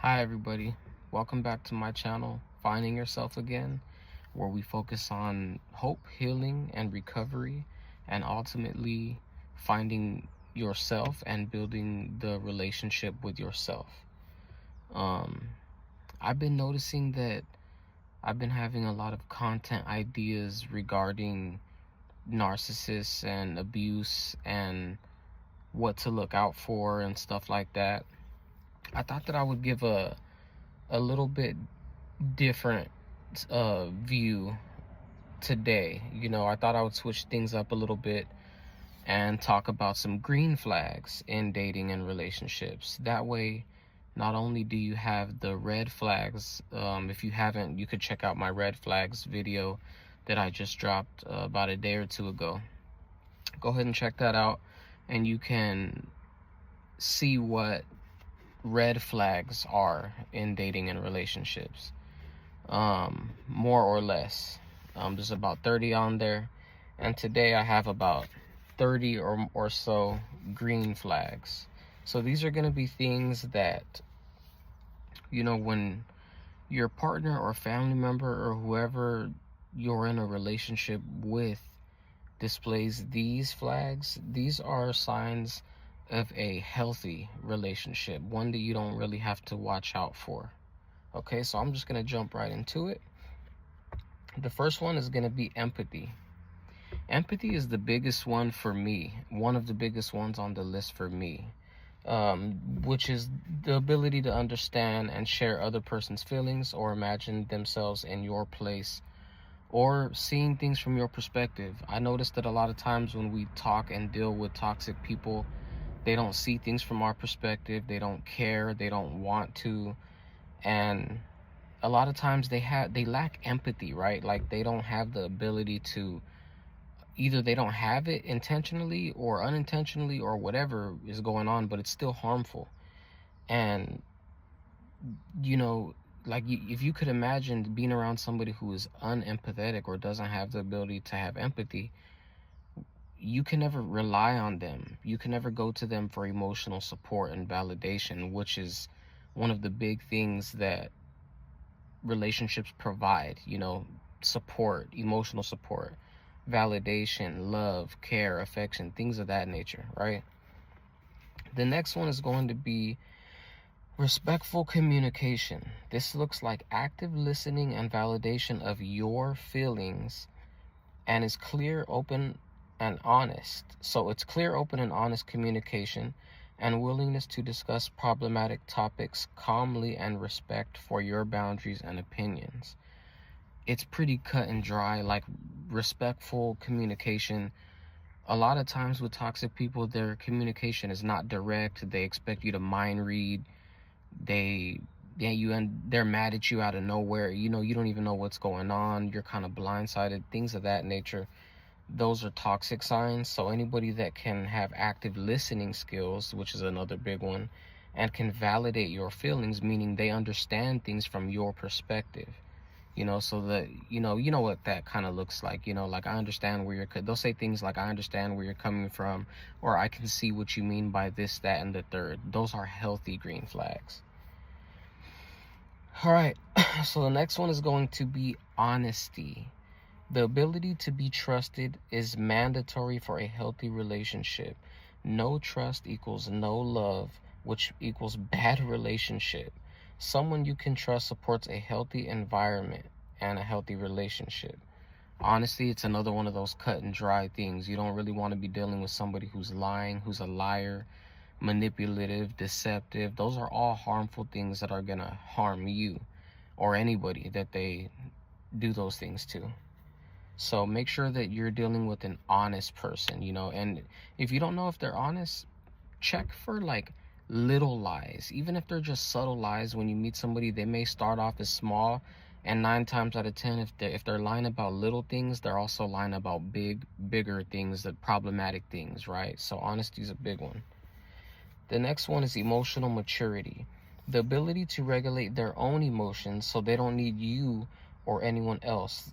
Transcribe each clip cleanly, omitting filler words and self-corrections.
Hi everybody, welcome back to my channel, Finding Yourself Again, where we focus on hope, healing, and recovery, and ultimately finding yourself and building the relationship with yourself. Um, I've been noticing that I've been having a lot of content ideas regarding narcissists and abuse and what to look out for and stuff like that. I thought that I would give a little bit different view today. I thought I would switch things up a little bit and talk about some green flags in dating and relationships. That way, not only do you have the red flags, if you haven't, you could check out my red flags video that I just dropped about a day or two ago. Go ahead and check that out, and you can see what red flags are in dating and relationships, more or less. There's about 30 on there, and today I have about 30 or so green flags. So these are going to be things that, when your partner or family member or whoever you're in a relationship with displays these flags, these are signs of a healthy relationship, one that you don't really have to watch out for. Okay, so I'm just going to jump right into it. The first one is going to be empathy. Empathy is the biggest one for me, one of the biggest ones on the list for me, which is the ability to understand and share other person's feelings or imagine themselves in your place or seeing things from your perspective. I noticed that a lot of times when we talk and deal with toxic people, they don't see things from our perspective, they don't care, they don't want to, and a lot of times they lack empathy, right? Like they don't have the ability to, either they don't have it intentionally or unintentionally or whatever is going on, but it's still harmful. And you know if you could imagine being around somebody who is unempathetic or doesn't have the ability to have empathy, you can never rely on them. You can never go to them for emotional support and validation, which is one of the big things that relationships provide. Support, emotional support, validation, love, care, affection, things of that nature, right? The next one is going to be respectful communication. This looks like active listening and validation of your feelings, and is clear, open, and honest. So it's clear, open, and honest communication and willingness to discuss problematic topics calmly and respect for your boundaries and opinions. It's pretty cut and dry, like respectful communication. A lot of times with toxic people, their communication is not direct. They expect you to mind read. They're mad at you out of nowhere. You don't even know what's going on. You're kind of blindsided, things of that nature. Those are toxic signs. So anybody that can have active listening skills, which is another big one, and can validate your feelings, meaning they understand things from your perspective, so that what that kind of looks like. Like, I understand where they'll say things like, I understand where you're coming from, or I can see what you mean by this, that, and the third. Those are healthy green flags. All right. So the next one is going to be honesty. The ability to be trusted is mandatory for a healthy relationship. No trust equals no love, which equals bad relationship. Someone you can trust supports a healthy environment and a healthy relationship. Honestly, it's another one of those cut and dry things. You don't really want to be dealing with somebody who's lying, who's a liar, manipulative, deceptive. Those are all harmful things that are going to harm you or anybody that they do those things to. So make sure that you're dealing with an honest person, and if you don't know if they're honest, check for like little lies. Even if they're just subtle lies, when you meet somebody, they may start off as small, and 9 times out of 10, if they're lying about little things, they're also lying about bigger things, the problematic things, right? So honesty is a big one. The next one is emotional maturity. The ability to regulate their own emotions so they don't need you or anyone else.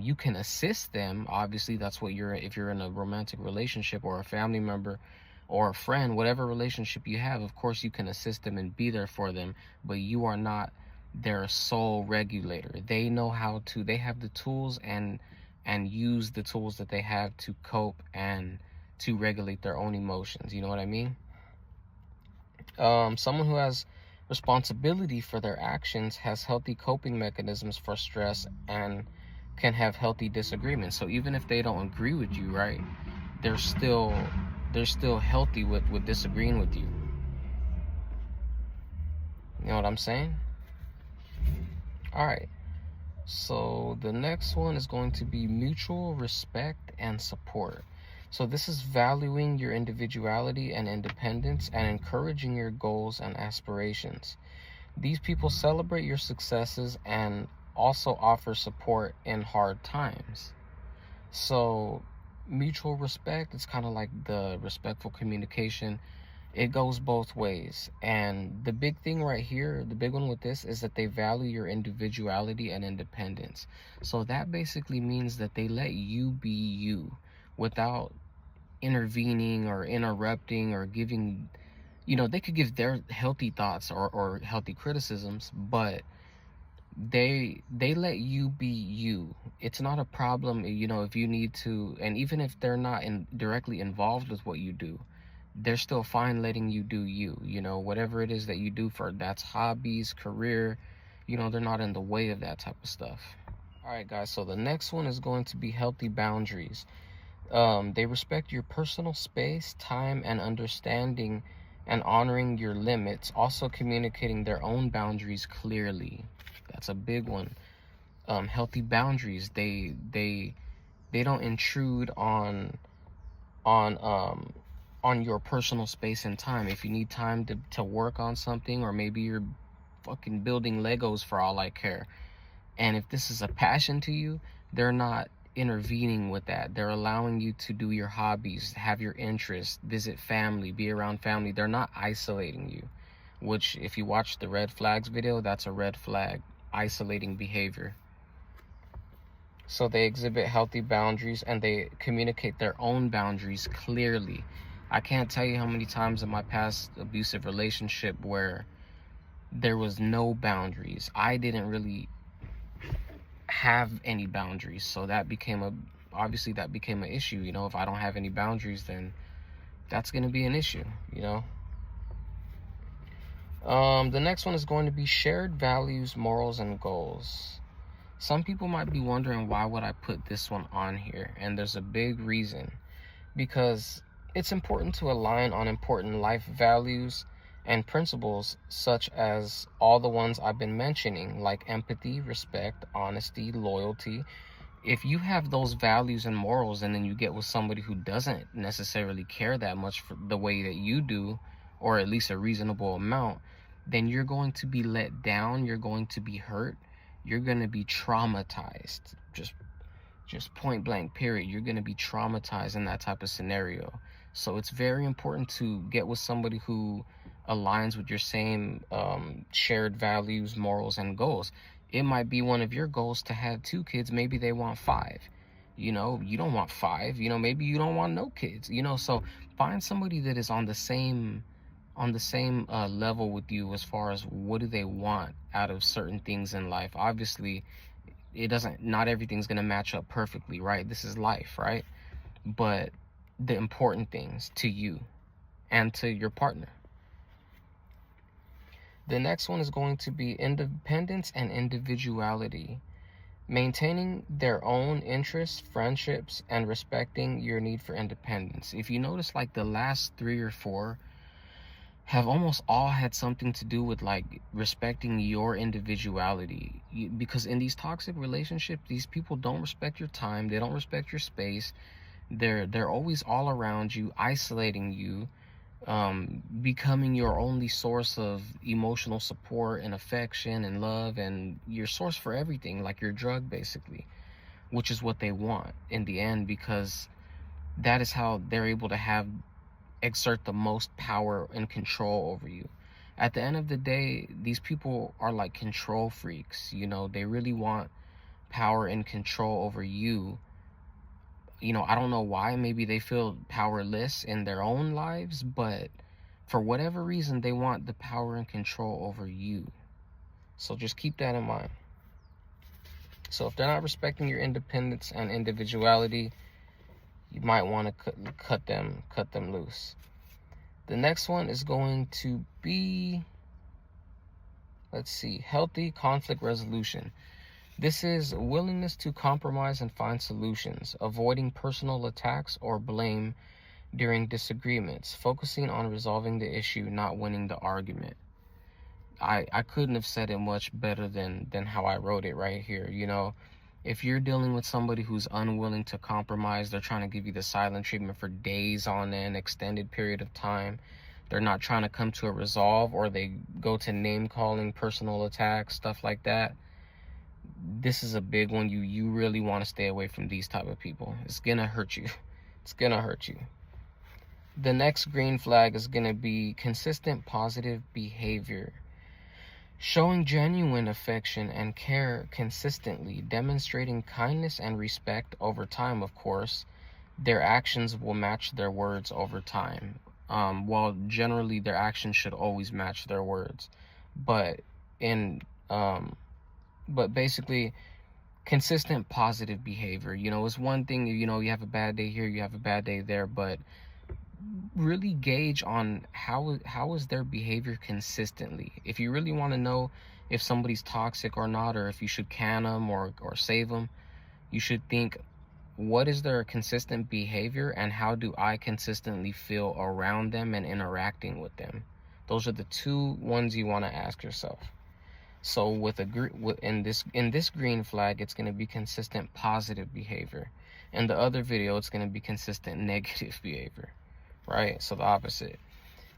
You can assist them. Obviously, that's what if you're in a romantic relationship or a family member, or a friend, whatever relationship you have, of course you can assist them and be there for them, but you are not their sole regulator. They know how to, they have the tools and use the tools that they have to cope and to regulate their own emotions. You know what I mean? Someone who has responsibility for their actions has healthy coping mechanisms for stress and can have healthy disagreements. So even if they don't agree with you, right, they're still healthy with disagreeing with you. You know what I'm saying? All right. So the next one is going to be mutual respect and support. So this is valuing your individuality and independence and encouraging your goals and aspirations. These people celebrate your successes and also offer support in hard times. So mutual respect, it's kind of like the respectful communication. It goes both ways. And the big thing right here, the big one with this, is that they value your individuality and independence. So that basically means that they let you be you without intervening or interrupting or giving, they could give their healthy thoughts or healthy criticisms, but they let you be you. It's not a problem, if you need to, and even if they're not directly involved with what you do, they're still fine letting you do you, whatever it is that you do, for that's hobbies, career, they're not in the way of that type of stuff. All right, guys, so the next one is going to be healthy boundaries. They respect your personal space, time, and understanding and honoring your limits, also communicating their own boundaries clearly. That's a big one. Healthy boundaries, they don't intrude on your personal space and time. If you need time to work on something, or maybe you're fucking building Legos for all I care, and if this is a passion to you, they're not intervening with that. They're allowing you to do your hobbies, have your interests, visit family, be around family. They're not isolating you, which if you watch the red flags video, that's a red flag, isolating behavior. So they exhibit healthy boundaries and they communicate their own boundaries clearly. I can't tell you how many times in my past abusive relationship where there was no boundaries. I didn't really have any boundaries, so that became an issue. If I don't have any boundaries, then that's going to be an issue. The next one is going to be shared values, morals, and goals. Some people might be wondering, why would I put this one on here? And there's a big reason. Because it's important to align on important life values and principles, such as all the ones I've been mentioning, like empathy, respect, honesty, loyalty. If you have those values and morals, and then you get with somebody who doesn't necessarily care that much for the way that you do, or at least a reasonable amount, then you're going to be let down, you're going to be hurt, you're going to be traumatized. Just point blank, period. You're going to be traumatized in that type of scenario. So it's very important to get with somebody who aligns with your same shared values, morals, and goals. It might be one of your goals to have 2 kids. Maybe they want 5. You don't want 5. Maybe you don't want no kids. So find somebody that is on the same level with you, as far as what do they want out of certain things in life. Obviously, not everything's going to match up perfectly, right? This is life, right? But the important things to you and to your partner. The next one is going to be independence and individuality. Maintaining their own interests, friendships, and respecting your need for independence. If you notice, like the last 3 or 4 have almost all had something to do with like respecting your individuality. Because in these toxic relationships, these people don't respect your time, they don't respect your space. They're always all around you, isolating you, becoming your only source of emotional support and affection and love, and your source for everything, like your drug basically, which is what they want in the end, because that is how they're able to exert the most power and control over you. At the end of the day, these people are like control freaks. They really want power and control over you, I don't know why. Maybe they feel powerless in their own lives, but for whatever reason, they want the power and control over you. So just keep that in mind. So if they're not respecting your independence and individuality, you might want to cut them loose. The next one is going to be, let's see, healthy conflict resolution. This is willingness to compromise and find solutions, avoiding personal attacks or blame during disagreements, focusing on resolving the issue, not winning the argument. I couldn't have said it much better than how I wrote it right here. If you're dealing with somebody who's unwilling to compromise, they're trying to give you the silent treatment for days on end, extended period of time. They're not trying to come to a resolve, or they go to name calling, personal attacks, stuff like that. This is a big one. You really want to stay away from these type of people. It's gonna hurt you. It's gonna hurt you. The next green flag is gonna be consistent positive behavior. Showing genuine affection and care consistently, demonstrating kindness and respect over time, of course. Their actions will match their words over time. Well, generally their actions should always match their words. But basically, consistent positive behavior. It's one thing, you have a bad day here, you have a bad day there, but really gauge on how is their behavior consistently. If you really want to know if somebody's toxic or not, or if you should can them or save them, you should think, what is their consistent behavior and how do I consistently feel around them and interacting with them? Those are the two ones you want to ask yourself. So in this green flag, it's going to be consistent positive behavior. In the other video, it's going to be consistent negative behavior. Right? So the opposite.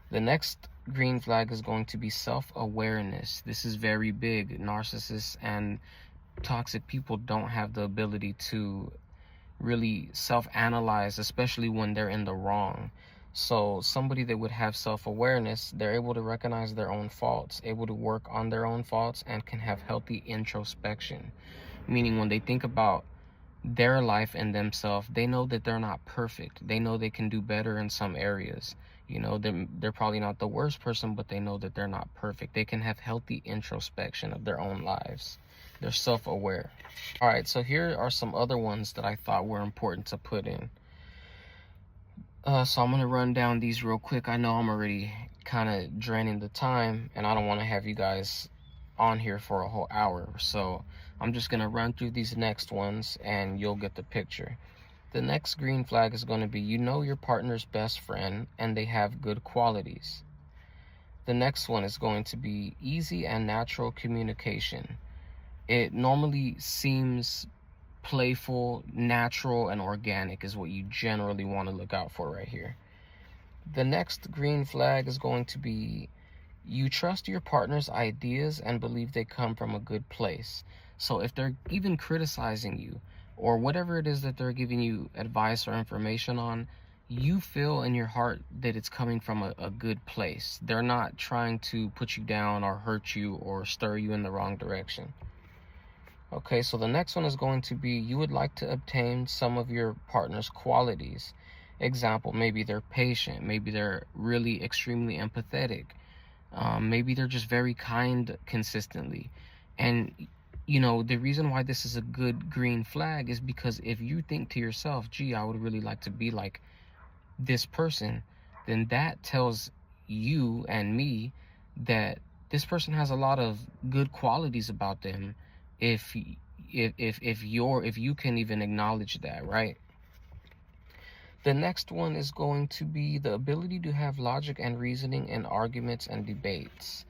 The next green flag is going to be self-awareness. This is very big. Narcissists and toxic people don't have the ability to really self-analyze, especially when they're in the wrong. So somebody that would have self-awareness, they're able to recognize their own faults, able to work on their own faults, and can have healthy introspection. Meaning when they think about their life and themselves, they know that they're not perfect. They know they can do better in some areas. They're probably not the worst person, but they know that they're not perfect. They can have healthy introspection of their own lives. They're self-aware. All right, so here are some other ones that I thought were important to put in. So I'm going to run down these real quick. I know I'm already kind of draining the time, and I don't want to have you guys on here for a whole hour. So I'm just going to run through these next ones, and you'll get the picture. The next green flag is going to be, your partner's best friend, and they have good qualities. The next one is going to be easy and natural communication. It normally seems playful, natural, and organic is what you generally want to look out for right here. The next green flag is going to be, you trust your partner's ideas and believe they come from a good place. So if they're even criticizing you, or whatever it is that they're giving you advice or information on, you feel in your heart that it's coming from a good place. They're not trying to put you down or hurt you or stir you in the wrong direction. Okay, so the next one is going to be, you would like to obtain some of your partner's qualities. Example, maybe they're patient, maybe they're really extremely empathetic, maybe they're just very kind consistently. And the reason why this is a good green flag is because if you think to yourself, gee, I would really like to be like this person, then that tells you and me that this person has a lot of good qualities about them, if you can even acknowledge that, right? The next one is going to be the ability to have logic and reasoning in arguments and debates.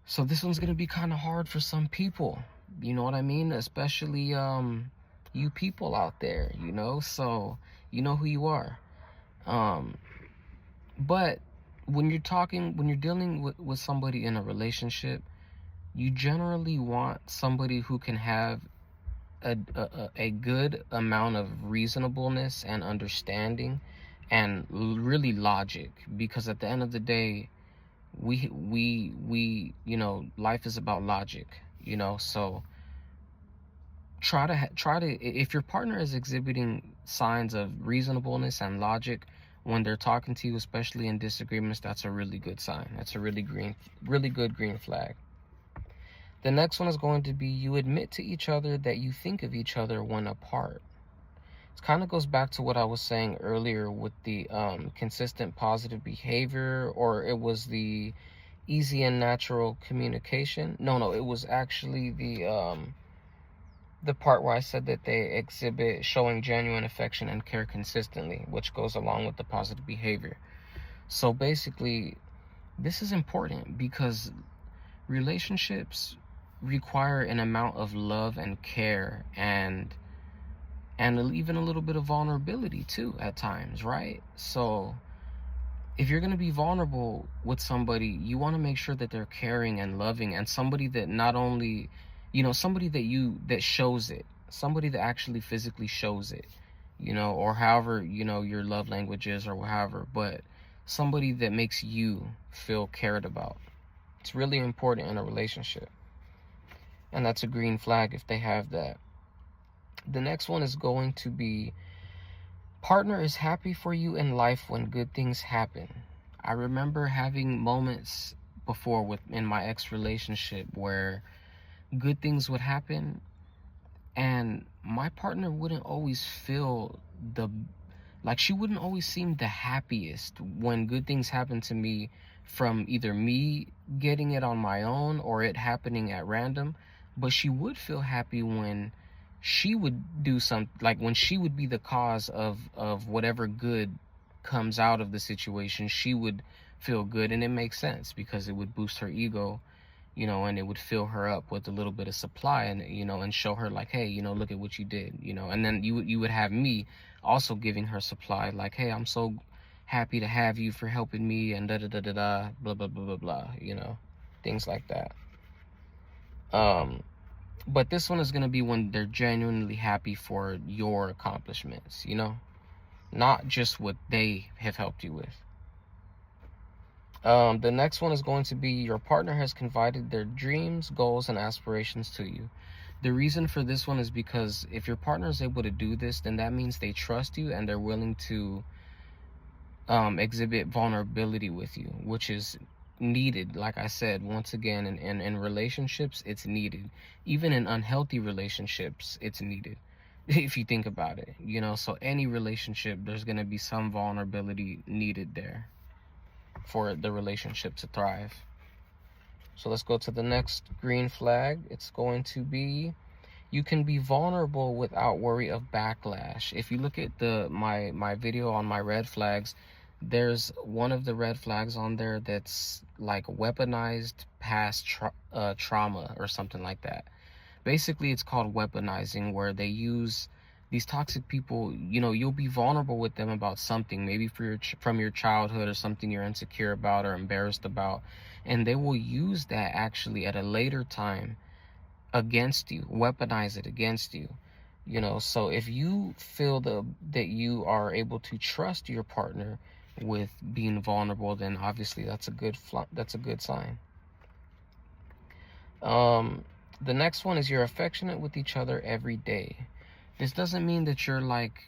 So this one's going to be kind of hard for some people, you know what I mean? Especially you people out there, so you know who you are. But when you're dealing with somebody in a relationship, you generally want somebody who can have a good amount of reasonableness and understanding and really logic, because at the end of the day, we life is about logic, so if your partner is exhibiting signs of reasonableness and logic when they're talking to you, especially in disagreements, that's a really good sign. That's a really good green flag. The next one is going to be you admit to each other that you think of each other when apart. It kind of goes back to what I was saying earlier with the consistent positive behavior, or it was the easy and natural communication. No, it was actually the part where I said that they exhibit showing genuine affection and care consistently, which goes along with the positive behavior. So basically, this is important because relationships require an amount of love and care and even a little bit of vulnerability too at times, right? So if you're going to be vulnerable with somebody, you want to make sure that they're caring and loving, and somebody that not only, somebody that shows it, somebody that actually physically shows it, or however, your love language is or however, but somebody that makes you feel cared about. It's really important in a relationship. And that's a green flag if they have that. The next one is going to be partner is happy for you in life when good things happen. I remember having moments before in my ex relationship where good things would happen and my partner wouldn't always feel she wouldn't always seem the happiest when good things happen to me, from either me getting it on my own or it happening at random. But she would feel happy when she would do something, like when she would be the cause of whatever good comes out of the situation. She would feel good, and it makes sense because it would boost her ego, and it would fill her up with a little bit of supply, and and show her like, hey, look at what you did, and then you would have me also giving her supply, like, hey, I'm so happy to have you for helping me, and da da da da da, blah blah blah blah blah, things like that. But this one is going to be when they're genuinely happy for your accomplishments, not just what they have helped you with. The next one is going to be your partner has confided their dreams, goals, and aspirations to you. The reason for this one is because if your partner is able to do this, then that means they trust you and they're willing to exhibit vulnerability with you, which is needed. Like I said, once again, in relationships, it's needed. Even in unhealthy relationships, it's needed. If you think about it, so any relationship, there's going to be some vulnerability needed there for the relationship to thrive. So let's go to the next green flag. It's going to be you can be vulnerable without worry of backlash. If you look at my video on my red flags, there's one of the red flags on there that's like weaponized past trauma or something like that. Basically, it's called weaponizing, where they use these toxic people. You'll be vulnerable with them about something, maybe from your childhood, or something you're insecure about or embarrassed about, and they will use that actually at a later time against you, weaponize it against you. So if you feel that you are able to trust your partner with being vulnerable, then obviously that's a good sign. The next one is you're affectionate with each other every day. This doesn't mean that you're like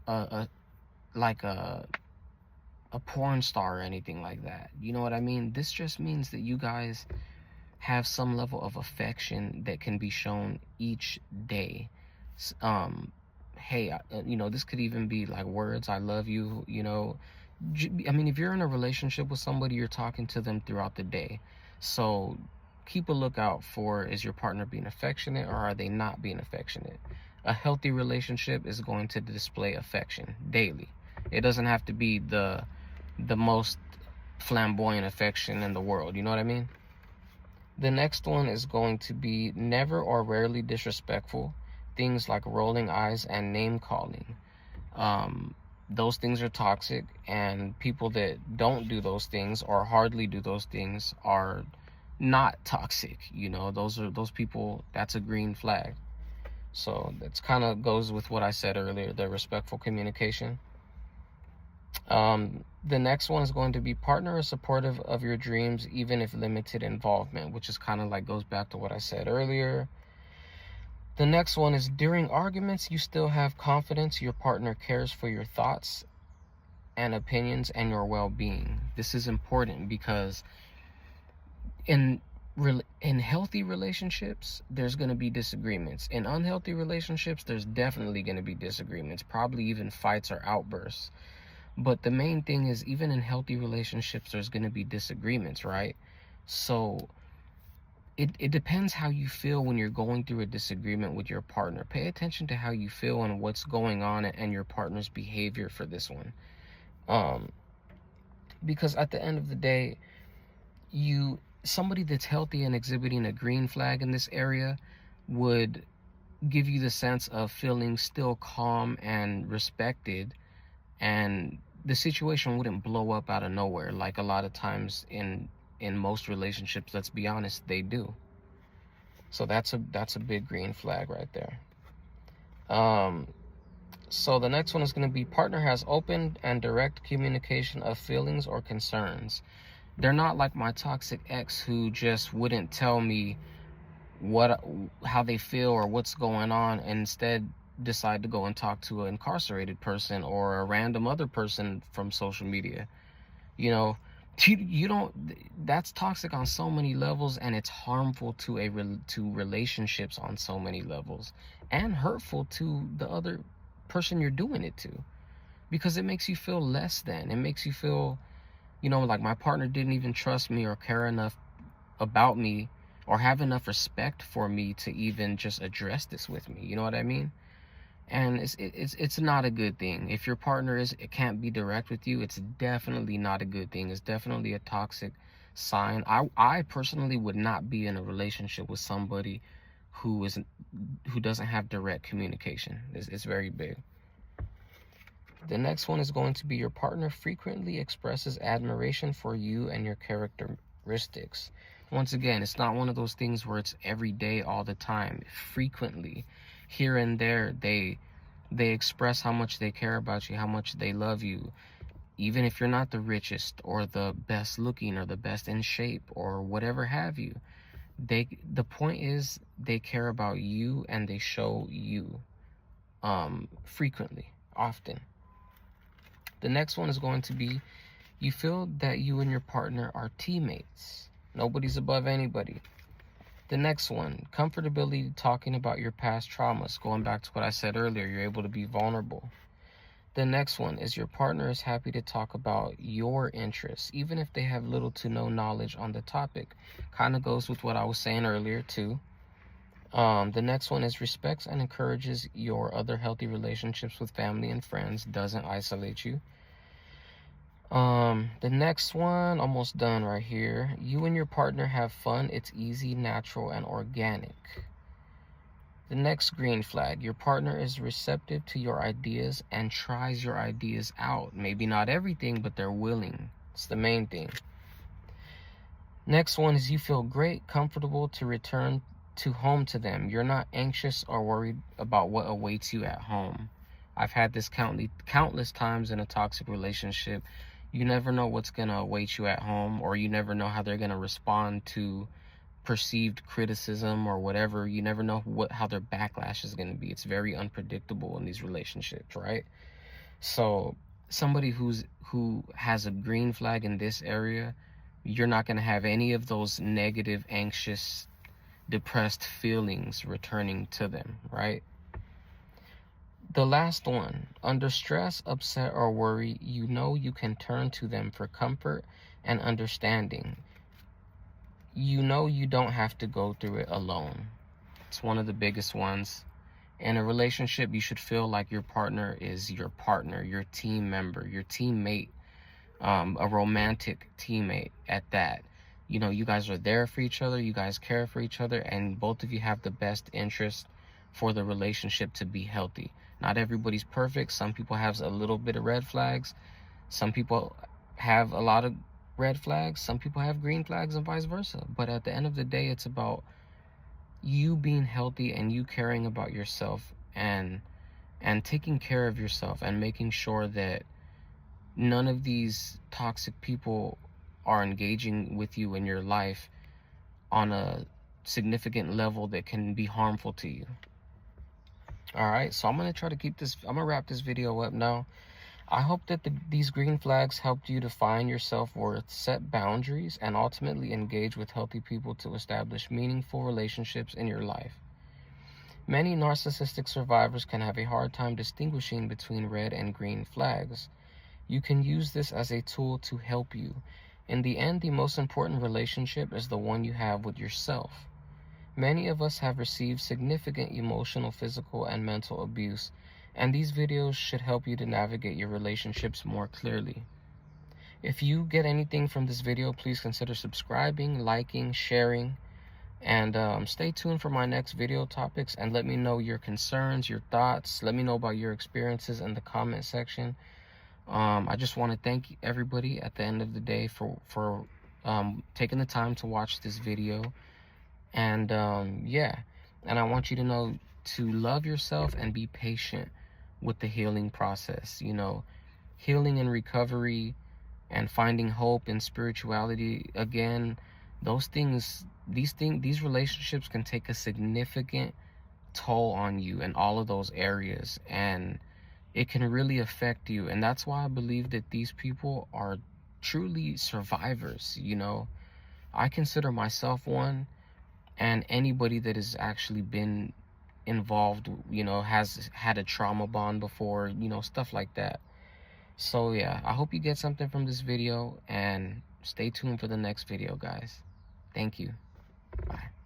a porn star or anything like that. You know what I mean? This just means that you guys have some level of affection that can be shown each day. Hey, this could even be like words, I love you, I mean, if you're in a relationship with somebody, you're talking to them throughout the day. So keep a lookout for, is your partner being affectionate or are they not being affectionate? A healthy relationship is going to display affection daily. It doesn't have to be the most flamboyant affection in the world. You know what I mean? The next one is going to be never or rarely disrespectful. Things like rolling eyes and name calling. Those things are toxic, and people that don't do those things or hardly do those things are not toxic. Those people, that's a green flag. So that's kind of goes with what I said earlier, the respectful communication. The next one is going to be partner is supportive of your dreams, even if limited involvement, which is kind of like goes back to what I said earlier. The next one is during arguments, you still have confidence. Your partner cares for your thoughts and opinions and your well-being. This is important because in in healthy relationships, there's going to be disagreements. In unhealthy relationships, there's definitely going to be disagreements, probably even fights or outbursts. But the main thing is, even in healthy relationships, there's going to be disagreements, right? So it depends how you feel when you're going through a disagreement with your partner. Pay attention to how you feel and what's going on and your partner's behavior for this one. Because at the end of the day, somebody that's healthy and exhibiting a green flag in this area would give you the sense of feeling still calm and respected, and the situation wouldn't blow up out of nowhere like a lot of times in most relationships, let's be honest, they do. So that's a big green flag right there. So the next one is going to be partner has open and direct communication of feelings or concerns. They're not like my toxic ex who just wouldn't tell me how they feel or what's going on, and instead decide to go and talk to an incarcerated person or a random other person from social media. You know, you don't, that's toxic on so many levels, and it's harmful to relationships on so many levels, and hurtful to the other person you're doing it to, because it makes you feel less than. It makes you feel, like my partner didn't even trust me or care enough about me or have enough respect for me to even just address this with me. You know what I mean? And it's not a good thing. If your partner it can't be direct with you, it's definitely not a good thing. It's definitely a toxic sign. I personally would not be in a relationship with somebody who doesn't have direct communication. It's very big. The next one is going to be your partner frequently expresses admiration for you and your characteristics. Once again, it's not one of those things where it's every day, all the time. Frequently, here and there, they express how much they care about you, how much they love you. Even if you're not the richest or the best looking or the best in shape or whatever have you, the point is they care about you and they show you frequently, often. The next one is going to be, you feel that you and your partner are teammates. Nobody's above anybody. The next one, comfortability talking about your past traumas. Going back to what I said earlier, you're able to be vulnerable. The next one is your partner is happy to talk about your interests, even if they have little to no knowledge on the topic. Kind of goes with what I was saying earlier too. The next one is respects and encourages your other healthy relationships with family and friends, doesn't isolate you. The next one, almost done right here. You and your partner have fun. It's easy, natural, and organic. The next green flag, your partner is receptive to your ideas and tries your ideas out. Maybe not everything, but they're willing. It's the main thing. Next one is you feel great, comfortable to return to home to them. You're not anxious or worried about what awaits you at home. I've had this countless times in a toxic relationship. You never know what's going to await you at home, or you never know how they're going to respond to perceived criticism or whatever. You never know how their backlash is going to be. It's very unpredictable in these relationships, right? So somebody who has a green flag in this area, you're not going to have any of those negative, anxious, depressed feelings returning to them, right? The last one, under stress, upset, or worry, you know you can turn to them for comfort and understanding. You know you don't have to go through it alone. It's one of the biggest ones. In a relationship, you should feel like your partner is your partner, your team member, your teammate, a romantic teammate at that. You guys are there for each other, you guys care for each other, and both of you have the best interest for the relationship to be healthy. Not everybody's perfect. Some people have a little bit of red flags. Some people have a lot of red flags. Some people have green flags, and vice versa. But at the end of the day, it's about you being healthy and you caring about yourself and taking care of yourself and making sure that none of these toxic people are engaging with you in your life on a significant level that can be harmful to you. All right, so I'm gonna try to keep this, I'm gonna wrap this video up now. I hope that these green flags helped you to find your self-worth, set boundaries, and ultimately engage with healthy people to establish meaningful relationships in your life. Many narcissistic survivors can have a hard time distinguishing between red and green flags. You can use this as a tool to help you. In the end, the most important relationship is the one you have with yourself. Many of us have received significant emotional, physical, and mental abuse, and these videos should help you to navigate your relationships more clearly. If you get anything from this video, please consider subscribing, liking, sharing, and stay tuned for my next video topics, and let me know your concerns, your thoughts. Let me know about your experiences in the comment section. I just want to thank everybody at the end of the day for taking the time to watch this video. And yeah, and I want you to know to love yourself and be patient with the healing process. You know, healing and recovery and finding hope in spirituality, again, these relationships can take a significant toll on you in all of those areas, and it can really affect you. And that's why I believe that these people are truly survivors. You know, I consider myself one, and anybody that has actually been involved, you know, has had a trauma bond before, you know, stuff like that. So yeah, I hope you get something from this video, and stay tuned for the next video, guys. Thank you. Bye.